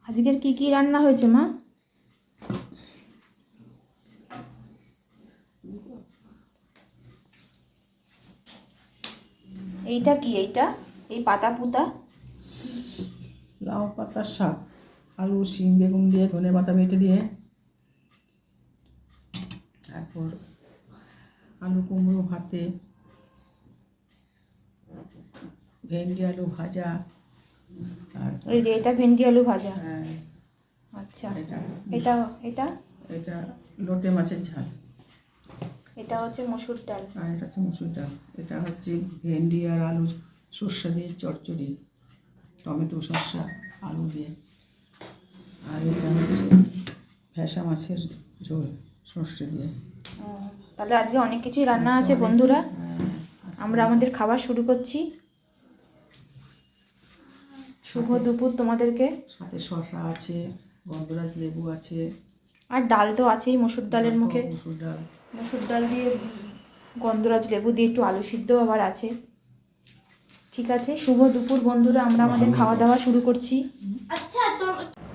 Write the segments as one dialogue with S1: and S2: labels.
S1: আজকের কি কি রান্না হয়েছে মা? এইটা কি? এইটা এই পাতা পুতা
S2: লাউ পাতার শাক, আলু শিম বেগুন দিয়ে ধনে পাতা বেটে দিয়ে, তারপর আলু কুমড়ো ভাতে, ভেন্ডি আলু ভাজা, আর
S1: এই যে এটা ভেন্ডি আলু ভাজা। আচ্ছা,
S2: এটা
S1: এটা এটা
S2: এটা লোটে মাছের ঝাল,
S1: এটা হচ্ছে মসুর ডাল,
S2: আর এটা হচ্ছে মুসুর ডাল। এটা হচ্ছে ভেন্ডি আর আলু সর্ষে দিয়ে চচ্চড়ি, টমেটো শসা আলু দিয়ে। আর এটা হচ্ছে ভেসা মাছের ঝোল সর্ষে দিয়ে।
S1: তাহলে আজকে অনেক কিছুই রান্না আছে বন্ধুরা। আমরা আমাদের খাবার শুরু করছি। শুভ দুপুর তোমাদেরকে।
S2: সাথে শসা আছে, গন্ধরাজ লেবু আছে,
S1: আর ডাল তো আছেই মসুর ডালের মুখে। মসুর ডাল দিয়ে গন্ধরাজ লেবু দিয়ে একটু আলু সিদ্ধ আবার আছে। ঠিক আছে, শুভ দুপুর বন্ধুরা, আমরা আমাদের খাওয়া দাওয়া শুরু করছি। আচ্ছা, তো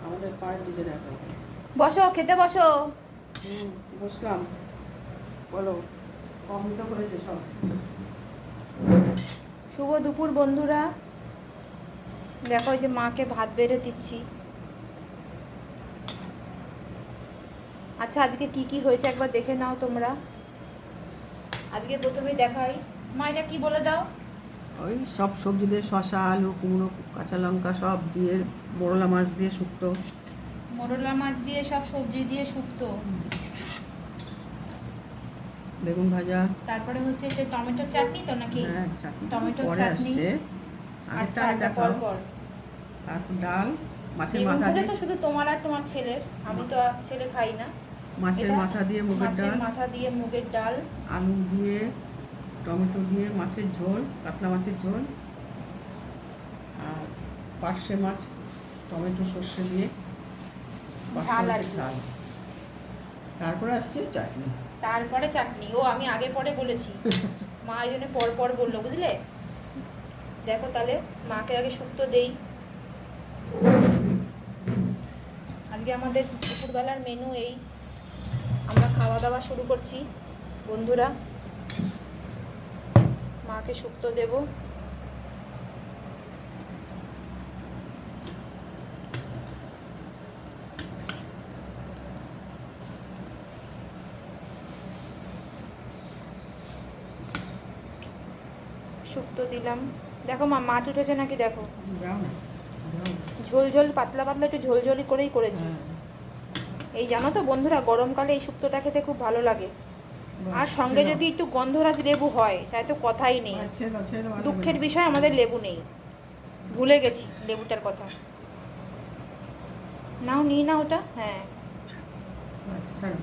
S2: আমাদের পায়ের দিকে দেখো।
S1: বসো, খেতে বসো।
S2: বসলাম, বলো কমপ্লিট করেছে সব।
S1: শুভ দুপুর বন্ধুরা, দেখো এই যে মাকে ভাত বেড়ে দিচ্ছি। আচ্ছা, আজকে কি কি হয়েছে একবার দেখে নাও তোমরা। আজকে প্রথমে দেখাই, মা এটা কি বলে দাও।
S2: ওই সব সবজি দিয়ে শসা আলু কুমড়ো কাঁচা লঙ্কা সব দিয়ে, মোরলা মাছ দিয়ে শুক্তো,
S1: মোরলা মাছ দিয়ে সব সবজি দিয়ে শুক্তো,
S2: বেগুন ভাজা,
S1: তারপরে হচ্ছে এটা টমেটোর চাটনি তো নাকি?
S2: হ্যাঁ চাটনি
S1: টমেটোর
S2: পরে
S1: চাটনি
S2: আসছে,
S1: আচ্ছা
S2: আগে
S1: আচ্ছা,
S2: খাও।
S1: পর
S2: তারপর ডাল, মাছের
S1: বেগুন
S2: মাথা
S1: ভাজা
S2: দিয়ে,
S1: তো শুধু তোমার আর তোমার ছেলের, আমি তো আর ছেলে খাই না।
S2: মাছের
S1: এটা
S2: মাথা দিয়ে মুগের
S1: মাছের
S2: ডাল,
S1: মাথা দিয়ে মুগের ডাল,
S2: আলু দিয়ে টমেটো দিয়ে মাছের ঝোল, কাতলা মাছের ঝোল, আর পার্শে মাছ টমেটো সর্ষে দিয়ে
S1: ঝাল আর কি।
S2: ঝাল। তারপরে আসছে চাটনি।
S1: তারপরে চাটনি। ও আমি আগে পরে বলেছি, মা এই জন্য পর পর বললো, বুঝলে। দেখো তাহলে মাকে আগে শুক্তো দেই। আজকে আমাদের দুপুরবেলার মেনু এই, আমরা খাওয়া দাওয়া শুরু করছি বন্ধুরা। মাকে শুক্তো দেব। শুক্তো দিলাম। দেখো মা, মাছ উঠেছে নাকি দেখো।
S2: যাও না, যাও।
S1: ঝোল ঝোল পাতলা পাতলা একটু ঝোল ঝোলি করেই করেছি।
S2: হ্যাঁ,
S1: এই জানো তো বন্ধুরা, গরমকালে এই শুক্তোটা খেতে খুব ভালো লাগে।
S2: বাস,
S1: আর সঙ্গে
S2: ছেড়ে দাও।
S1: যদি একটু গন্ধরাজ লেবু হয় তাই তো কথাই নেই।
S2: বাস, ছেড়ে দাও, ছেড়ে দাও, আর লাগবে
S1: দুঃখের
S2: না।
S1: বিষয় আমাদের লেবু নেই, ভুলে গেছি লেবুটার কথা। নাও নিয়ে নাও ওটা, হ্যাঁ।
S2: বাস, ছাড়ো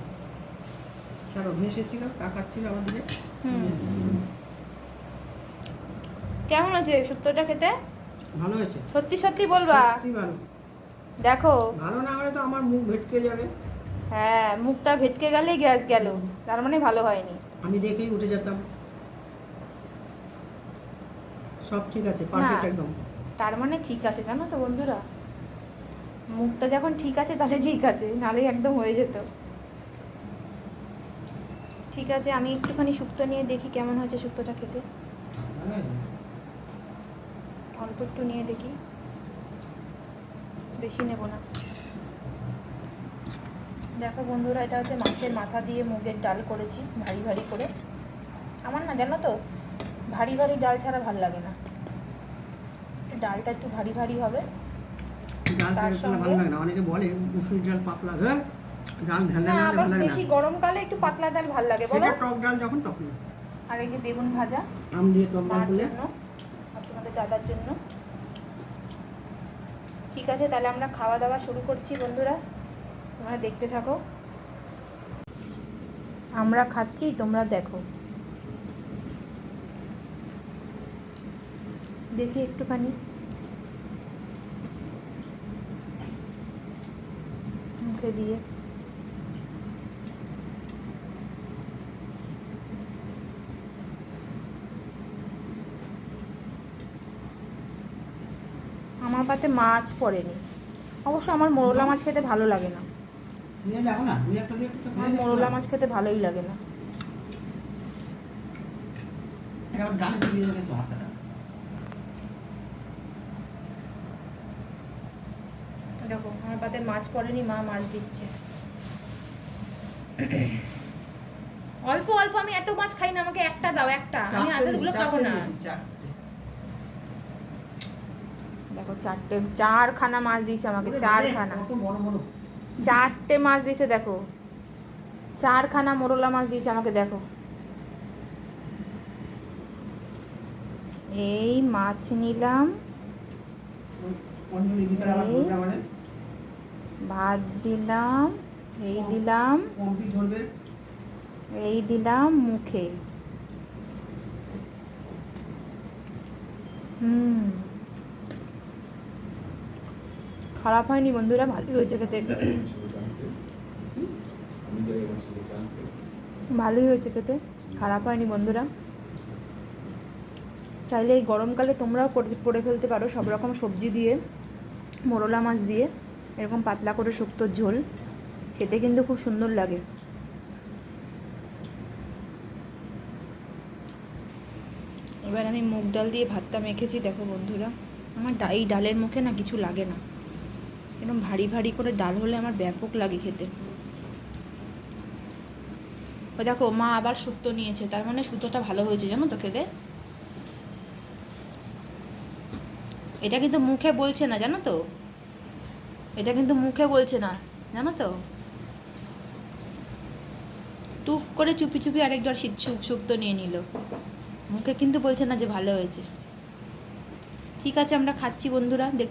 S2: ছাড়ো, ভেসেছিল তাকাচ্ছিল আমাদেরকে।
S1: কেমন আছে শুক্তোটা খেতে?
S2: ভালো হয়েছে,
S1: সত্যি সত্যি বলবা?
S2: সত্যি ভালো।
S1: দেখো,
S2: ভালো না হলে তো আমার মুখ ভেটকে যাবে।
S1: হ্যাঁ, মুখটা ভেটকে গেলেই গ্যাস গেল, তার মানে ভালো হয়নি।
S2: আমি দেখেই উঠে যেতাম। সব ঠিক আছে,
S1: না,
S2: পারফেক্ট একদম।
S1: তার মানে ঠিক আছে, জানো তো বন্ধুরা, মুখটা যখন ঠিক আছে তাহলে ঠিক আছে, নাহলে একদম হয়ে যেত। ঠিক আছে, আমি একটুখানি শুক্তো নিয়ে দেখি কেমন হয়েছে শুক্তোটা খেতে।
S2: ভালো হয়েছে।
S1: অল্প একটু নিয়ে দেখি, বেশি নেব না। দেখো বন্ধুরা, এটা হচ্ছে মাছের মাথা দিয়ে মুগের ডাল করেছি ভারী ভারী করে। আমার না, জানো তো, ভারী ভারী ডাল ছাড়া ভাল লাগে না। ডালটা একটু ভারী ভারী হবে।
S2: ডাল
S1: তার
S2: খেলে ভালো
S1: সঙ্গে
S2: লাগে না, অনেকে বলে মুসুর ডাল পাতলা, হ্যাঁ ডাল ঢালে
S1: না,
S2: না হলে
S1: আবার
S2: ভালো লাগে
S1: বেশি
S2: না।
S1: গরমকালে একটু পাতলা ডাল ভাল লাগে বলো।
S2: সেটা টক ডাল যখন তখন।
S1: আর এই যে বেগুন ভাজা
S2: আম দিয়ে টক ডাল
S1: মার
S2: করলে।
S1: জন্য আর তোমাদের দাদার জন্য। ঠিক আছে, তাহলে আমরা খাওয়া দাওয়া শুরু করছি বন্ধুরা, তোমরা দেখতে থাকো। আমরা খাচ্ছি, তোমরা দেখো। দেখি একটুখানি মুখে দিয়ে। আমার পাতে মাছ পড়েনি, অবশ্য আমার মোরলা মাছ খেতে ভালো লাগে না,
S2: নিয়ে যাবো না, দুই একটা
S1: আমার মোরলা মাছ খেতে ভালোই লাগে না।
S2: একেবারে ডান দিয়ে রেখেছো হাতটা।
S1: দেখো আমার পাতে মাছ পড়েনি, মা মাছ দিচ্ছে। অল্প অল্প, আমি এত মাছ খাই না, আমাকে একটা দাও, একটা, আমি এতগুলো খাবো না। দেখো 4খানা মাছ দিয়েছে আমাকে, 4খানা, 4টে মাছ দিয়েছে দেখো, 4খানা মোরলা মাছ দিয়েছে আমাকে দেখো। এই মাছ নিলাম, ভাত দিলাম, এই দিলাম, এই দিলাম মুখে। খারাপ হয়নি বন্ধুরা, ভালোই হয়েছে খেতে, ভালোই হয়েছে খেতে, খারাপ হয়নি বন্ধুরা। চাইলে এই গরমকালে তোমরাও করে ফেলতে পারো সব রকম সবজি দিয়ে, মোরলা মাছ দিয়ে এরকম পাতলা করে শুক্তোর ঝোল, খেতে কিন্তু খুব সুন্দর লাগে। এবার আমি মুগ ডাল দিয়ে ভাতটা মেখেছি দেখো বন্ধুরা। আমার এই ডালের মুখে না কিছু লাগে না, এরকম ভারী ভারী করে ডাল হলে আমার ব্যাপক লাগে খেতে। ও দেখো মা আবার শুক্তো নিয়েছে, তার মানে শুক্তোটা ভালো হয়েছে জানো তো খেতে। এটা কিন্তু মুখে বলছে না জানো তো, এটা কিন্তু মুখে বলছে না জানো তো, টুক করে চুপি চুপি আরেকবার শুক্তো নিয়ে নিল, মুখে কিন্তু বলছে না যে ভালো হয়েছে। ঠিক আছে, আমরা খাচ্ছি বন্ধুরা, দেখতে।